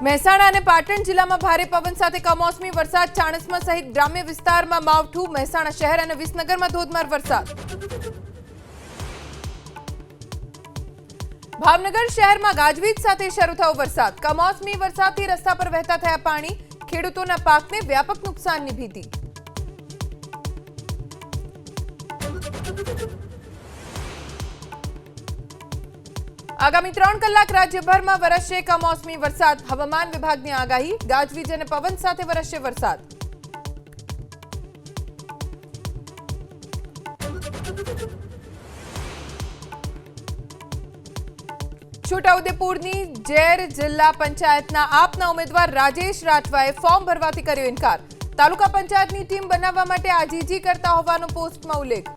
મહેસાણા અને પાટણ જિલ્લામાં ભારે પવન સાથે કમોસમી વરસાદ, ચાણસ્મા સહિત ગ્રામ્ય વિસ્તારમાં માવઠું, મહેસાણા શહેર અને વિસનગરમાં ધોધમાર વરસાદ। ભાવનગર શહેરમાં ગાજવીજ સાથે શરૂ થયો વરસાદ, કમોસમી વરસાદથી રસ્તા પર વહેતા થયા પાણી, ખેડૂતોના પાકને વ્યાપક નુકસાનની ભીતિ। આગામી 3 કલાક રાજ્યભરમાં વરસશે કમોસમી વરસાદ, હવામાન વિભાગની આગાહી, ગાજવીજ અને પવન સાથે વરસશે વરસાદ। છોટાઉદેપુરની ઝેર જિલ્લા પંચાયતના આપના ઉમેદવાર રાજેશ રાઠવાએ ફોર્મ ભરવાથી કર્યો ઇનકાર, તાલુકા પંચાયતની ટીમ બનાવવા માટે આજીજી કરતા હોવાનો પોસ્ટમાં ઉલ્લેખ।